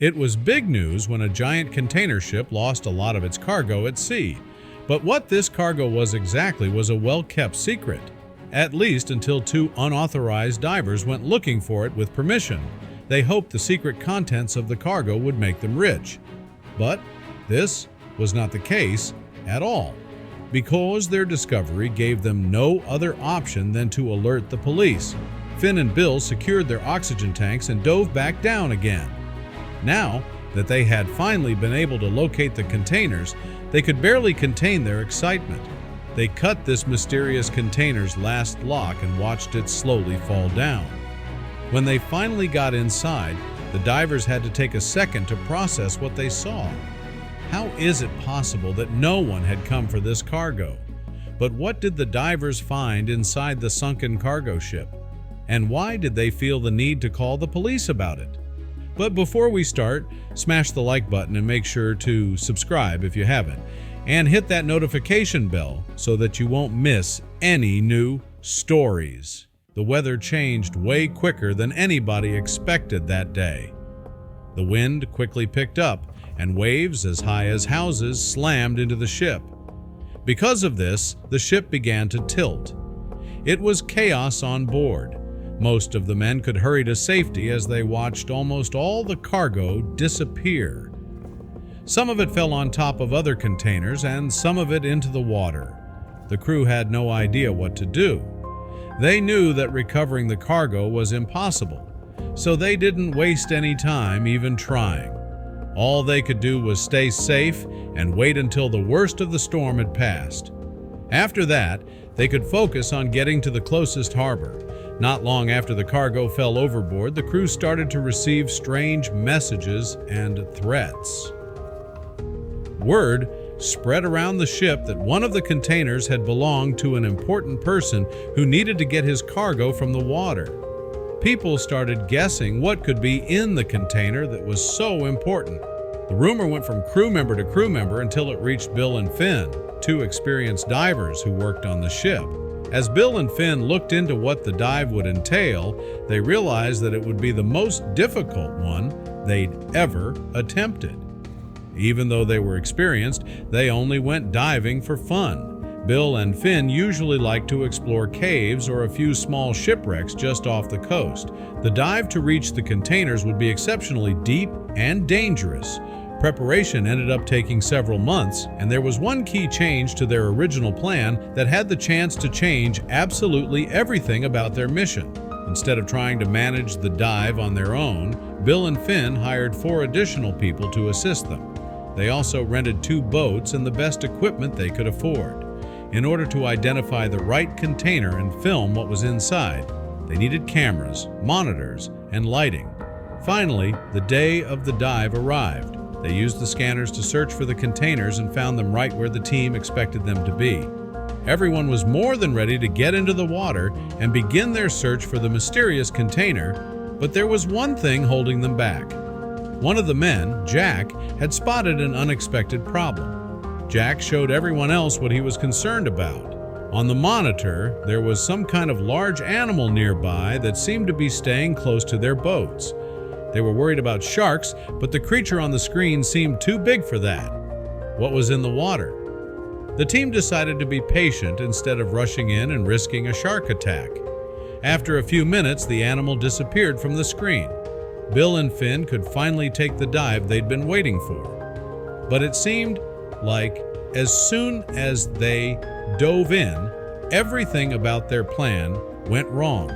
It was big news when a giant container ship lost a lot of its cargo at sea. But what this cargo was exactly was a well-kept secret, at least until two unauthorized divers went looking for it with permission. They hoped the secret contents of the cargo would make them rich. But this was not the case at all, because their discovery gave them no other option than to alert the police. Finn and Bill secured their oxygen tanks and dove back down again. Now that they had finally been able to locate the containers, they could barely contain their excitement. They cut this mysterious container's last lock and watched it slowly fall down. When they finally got inside, the divers had to take a second to process what they saw. How is it possible that no one had come for this cargo? But what did the divers find inside the sunken cargo ship? And why did they feel the need to call the police about it? But before we start, smash the like button and make sure to subscribe if you haven't, and hit that notification bell so that you won't miss any new stories. The weather changed way quicker than anybody expected that day. The wind quickly picked up, and waves as high as houses slammed into the ship. Because of this, the ship began to tilt. It was chaos on board. Most of the men could hurry to safety as they watched almost all the cargo disappear. Some of it fell on top of other containers and some of it into the water. The crew had no idea what to do. They knew that recovering the cargo was impossible, so they didn't waste any time even trying. All they could do was stay safe and wait until the worst of the storm had passed. After that, they could focus on getting to the closest harbor. Not long after the cargo fell overboard, the crew started to receive strange messages and threats. Word spread around the ship that one of the containers had belonged to an important person who needed to get his cargo from the water. People started guessing what could be in the container that was so important. The rumor went from crew member to crew member until it reached Bill and Finn, two experienced divers who worked on the ship. As Bill and Finn looked into what the dive would entail, they realized that it would be the most difficult one they'd ever attempted. Even though they were experienced, they only went diving for fun. Bill and Finn usually like to explore caves or a few small shipwrecks just off the coast. The dive to reach the containers would be exceptionally deep and dangerous. Preparation ended up taking several months, and there was one key change to their original plan that had the chance to change absolutely everything about their mission. Instead of trying to manage the dive on their own, Bill and Finn hired 4 additional people to assist them. They also rented 2 boats and the best equipment they could afford. In order to identify the right container and film what was inside, they needed cameras, monitors, and lighting. Finally, the day of the dive arrived. They used the scanners to search for the containers and found them right where the team expected them to be. Everyone was more than ready to get into the water and begin their search for the mysterious container, but there was one thing holding them back. One of the men, Jack, had spotted an unexpected problem. Jack showed everyone else what he was concerned about. On the monitor, there was some kind of large animal nearby that seemed to be staying close to their boats. They were worried about sharks, but the creature on the screen seemed too big for that. What was in the water? The team decided to be patient instead of rushing in and risking a shark attack. After a few minutes, the animal disappeared from the screen. Bill and Finn could finally take the dive they'd been waiting for. But it seemed like as soon as they dove in, everything about their plan went wrong.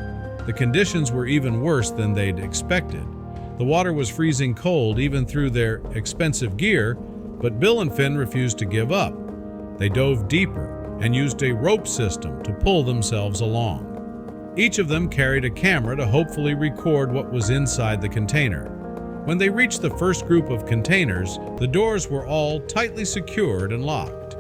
The conditions were even worse than they'd expected. The water was freezing cold even through their expensive gear, but Bill and Finn refused to give up. They dove deeper and used a rope system to pull themselves along. Each of them carried a camera to hopefully record what was inside the container. When they reached the first group of containers, the doors were all tightly secured and locked.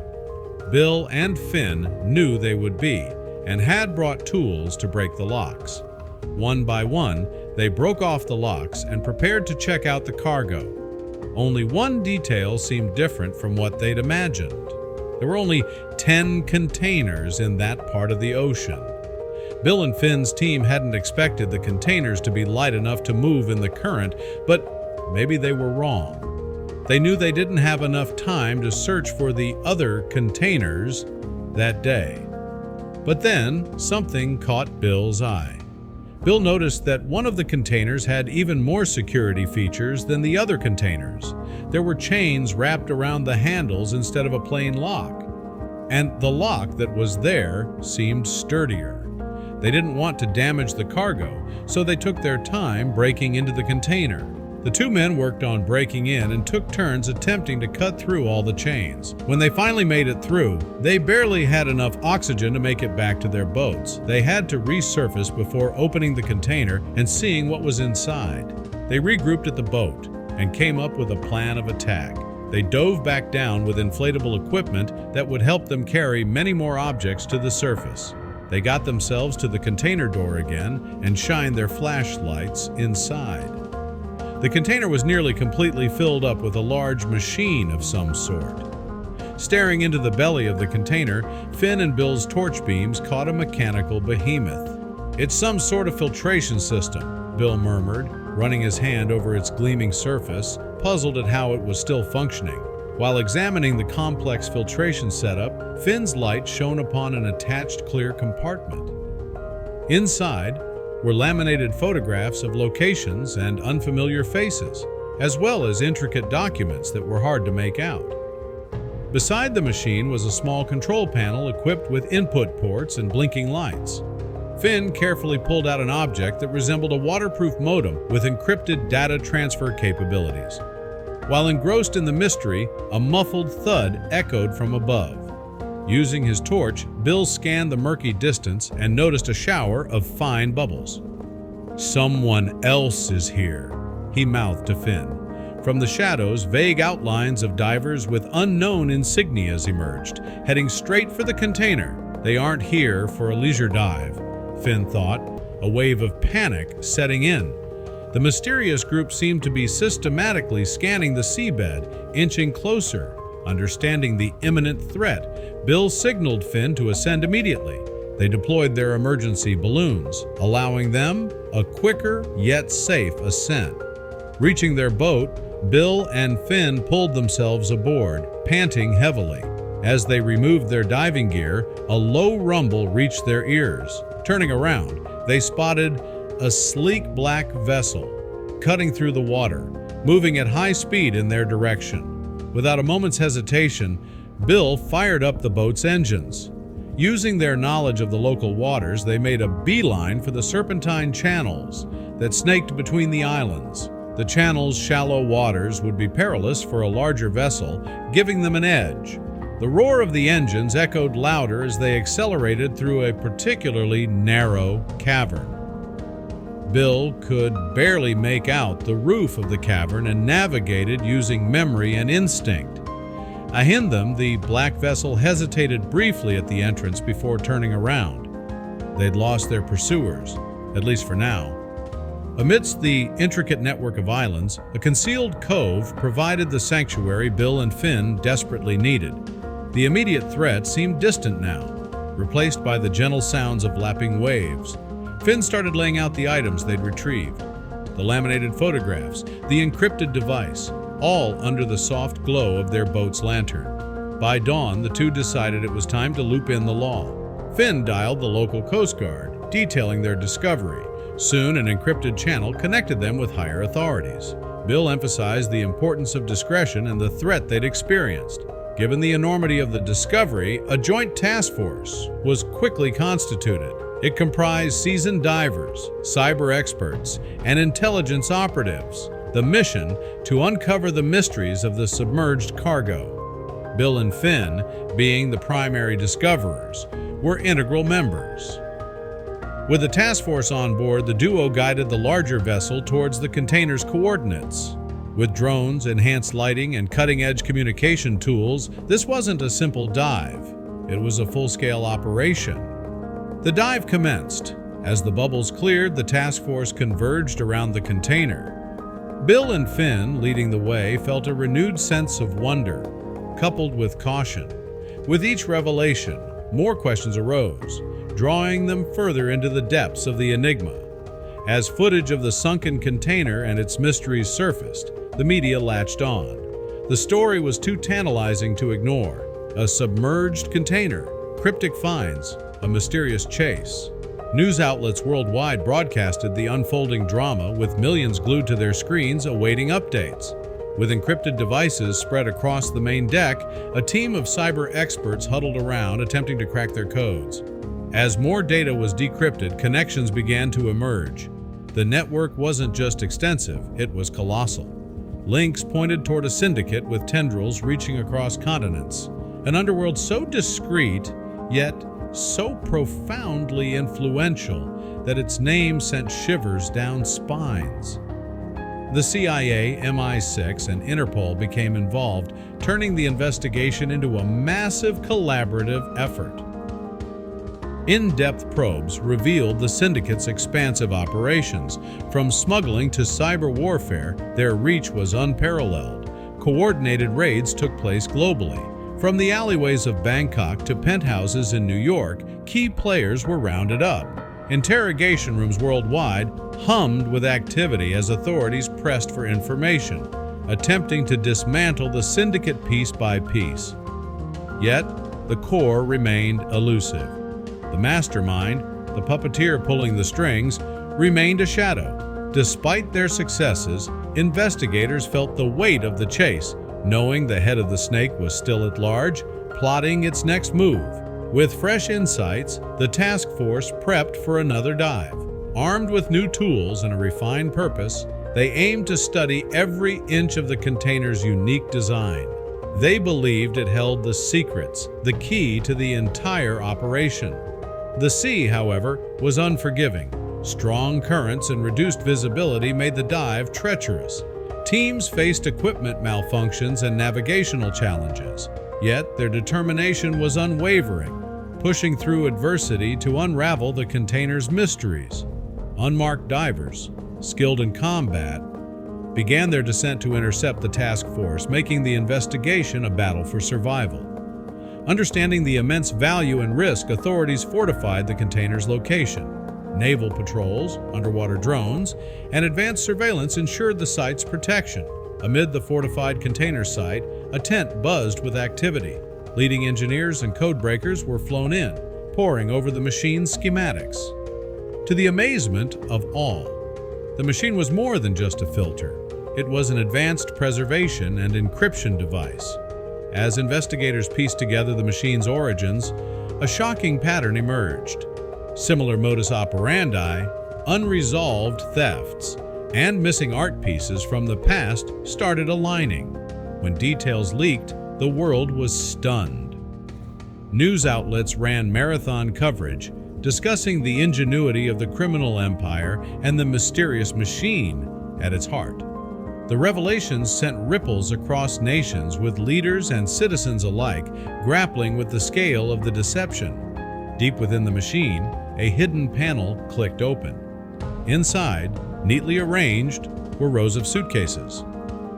Bill and Finn knew they would be and had brought tools to break the locks. One by one, they broke off the locks and prepared to check out the cargo. Only one detail seemed different from what they'd imagined. There were only 10 containers in that part of the ocean. Bill and Finn's team hadn't expected the containers to be light enough to move in the current, but maybe they were wrong. They knew they didn't have enough time to search for the other containers that day. But then something caught Bill's eye. Bill noticed that one of the containers had even more security features than the other containers. There were chains wrapped around the handles instead of a plain lock. And the lock that was there seemed sturdier. They didn't want to damage the cargo, so they took their time breaking into the container. The two men worked on breaking in and took turns attempting to cut through all the chains. When they finally made it through, they barely had enough oxygen to make it back to their boats. They had to resurface before opening the container and seeing what was inside. They regrouped at the boat and came up with a plan of attack. They dove back down with inflatable equipment that would help them carry many more objects to the surface. They got themselves to the container door again and shined their flashlights inside. The container was nearly completely filled up with a large machine of some sort. Staring into the belly of the container, Finn and Bill's torch beams caught a mechanical behemoth. "It's some sort of filtration system," Bill murmured, running his hand over its gleaming surface, puzzled at how it was still functioning. While examining the complex filtration setup, Finn's light shone upon an attached clear compartment. Inside were laminated photographs of locations and unfamiliar faces, as well as intricate documents that were hard to make out. Beside the machine was a small control panel equipped with input ports and blinking lights. Finn carefully pulled out an object that resembled a waterproof modem with encrypted data transfer capabilities. While engrossed in the mystery, a muffled thud echoed from above. Using his torch, Bill scanned the murky distance and noticed a shower of fine bubbles. "Someone else is here," he mouthed to Finn. From the shadows, vague outlines of divers with unknown insignias emerged, heading straight for the container. "They aren't here for a leisure dive," Finn thought, a wave of panic setting in. The mysterious group seemed to be systematically scanning the seabed, inching closer. Understanding the imminent threat, Bill signaled Finn to ascend immediately. They deployed their emergency balloons, allowing them a quicker yet safe ascent. Reaching their boat, Bill and Finn pulled themselves aboard, panting heavily. As they removed their diving gear, a low rumble reached their ears. Turning around, they spotted a sleek black vessel cutting through the water, moving at high speed in their direction. Without a moment's hesitation, Bill fired up the boat's engines. Using their knowledge of the local waters, they made a beeline for the serpentine channels that snaked between the islands. The channel's shallow waters would be perilous for a larger vessel, giving them an edge. The roar of the engines echoed louder as they accelerated through a particularly narrow cavern. Bill could barely make out the roof of the cavern and navigated using memory and instinct. Ahead them, the black vessel hesitated briefly at the entrance before turning around. They'd lost their pursuers, at least for now. Amidst the intricate network of islands, a concealed cove provided the sanctuary Bill and Finn desperately needed. The immediate threat seemed distant now, replaced by the gentle sounds of lapping waves. Finn started laying out the items they'd retrieved. The laminated photographs, the encrypted device, all under the soft glow of their boat's lantern. By dawn, the two decided it was time to loop in the law. Finn dialed the local Coast Guard, detailing their discovery. Soon, an encrypted channel connected them with higher authorities. Bill emphasized the importance of discretion and the threat they'd experienced. Given the enormity of the discovery, a joint task force was quickly constituted. It comprised seasoned divers, cyber experts, and intelligence operatives. The mission to uncover the mysteries of the submerged cargo. Bill and Finn, being the primary discoverers, were integral members. With the task force on board, the duo guided the larger vessel towards the container's coordinates. With drones, enhanced lighting, and cutting-edge communication tools, this wasn't a simple dive. It was a full-scale operation. The dive commenced. As the bubbles cleared, the task force converged around the container. Bill and Finn, leading the way, felt a renewed sense of wonder, coupled with caution. With each revelation, more questions arose, drawing them further into the depths of the enigma. As footage of the sunken container and its mysteries surfaced, the media latched on. The story was too tantalizing to ignore. A submerged container, cryptic finds, a mysterious chase. News outlets worldwide broadcasted the unfolding drama with millions glued to their screens awaiting updates. With encrypted devices spread across the main deck, a team of cyber experts huddled around attempting to crack their codes. As more data was decrypted, connections began to emerge. The network wasn't just extensive, it was colossal. Links pointed toward a syndicate with tendrils reaching across continents. An underworld so discreet, yet so profoundly influential that its name sent shivers down spines. The CIA, MI6, and Interpol became involved, turning the investigation into a massive collaborative effort. In-depth probes revealed the syndicate's expansive operations. From smuggling to cyber warfare, their reach was unparalleled. Coordinated raids took place globally. From the alleyways of Bangkok to penthouses in New York, key players were rounded up. Interrogation rooms worldwide hummed with activity as authorities pressed for information, attempting to dismantle the syndicate piece by piece. Yet, the core remained elusive. The mastermind, the puppeteer pulling the strings, remained a shadow. Despite their successes, investigators felt the weight of the chase, knowing the head of the snake was still at large, plotting its next move. With fresh insights, the task force prepped for another dive. Armed with new tools and a refined purpose, they aimed to study every inch of the container's unique design. They believed it held the secrets, the key to the entire operation. The sea, however, was unforgiving. Strong currents and reduced visibility made the dive treacherous. Teams faced equipment malfunctions and navigational challenges, yet their determination was unwavering, pushing through adversity to unravel the container's mysteries. Unmarked divers, skilled in combat, began their descent to intercept the task force, making the investigation a battle for survival. Understanding the immense value and risk, authorities fortified the container's location. Naval patrols, underwater drones, and advanced surveillance ensured the site's protection. Amid the fortified container site, a tent buzzed with activity. Leading engineers and codebreakers were flown in, poring over the machine's schematics. To the amazement of all, the machine was more than just a filter. It was an advanced preservation and encryption device. As investigators pieced together the machine's origins, a shocking pattern emerged. Similar modus operandi, unresolved thefts, and missing art pieces from the past started aligning. When details leaked, the world was stunned. News outlets ran marathon coverage, discussing the ingenuity of the criminal empire and the mysterious machine at its heart. The revelations sent ripples across nations, with leaders and citizens alike grappling with the scale of the deception. Deep within the machine, a hidden panel clicked open. Inside, neatly arranged, were rows of suitcases.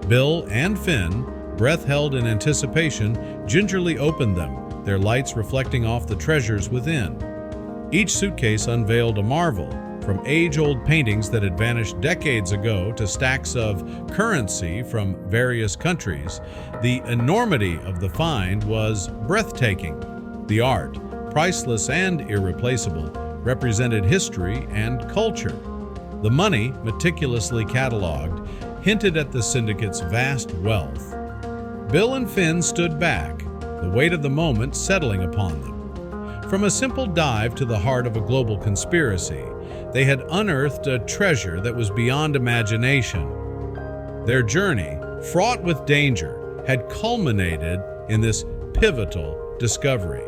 Bill and Finn, breath held in anticipation, gingerly opened them, their lights reflecting off the treasures within. Each suitcase unveiled a marvel, from age-old paintings that had vanished decades ago to stacks of currency from various countries. The enormity of the find was breathtaking. The art, priceless and irreplaceable, represented history and culture. The money, meticulously cataloged, hinted at the syndicate's vast wealth. Bill and Finn stood back, the weight of the moment settling upon them. From a simple dive to the heart of a global conspiracy, they had unearthed a treasure that was beyond imagination. Their journey, fraught with danger, had culminated in this pivotal discovery.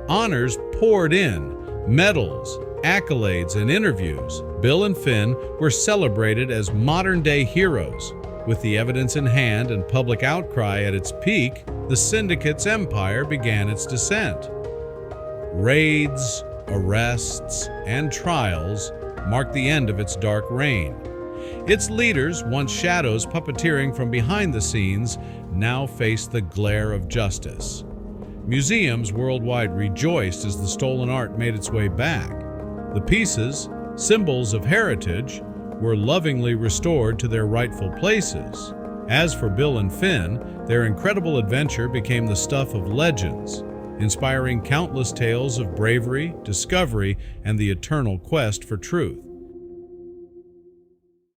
Honors poured in, medals, accolades, and interviews. Bill and Finn were celebrated as modern-day heroes. With the evidence in hand and public outcry at its peak, the syndicate's empire began its descent. Raids, arrests, and trials marked the end of its dark reign. Its leaders, once shadows puppeteering from behind the scenes, now faced the glare of justice. Museums worldwide rejoiced as the stolen art made its way back. The pieces, symbols of heritage, were lovingly restored to their rightful places. As for Bill and Finn, their incredible adventure became the stuff of legends, inspiring countless tales of bravery, discovery, and the eternal quest for truth.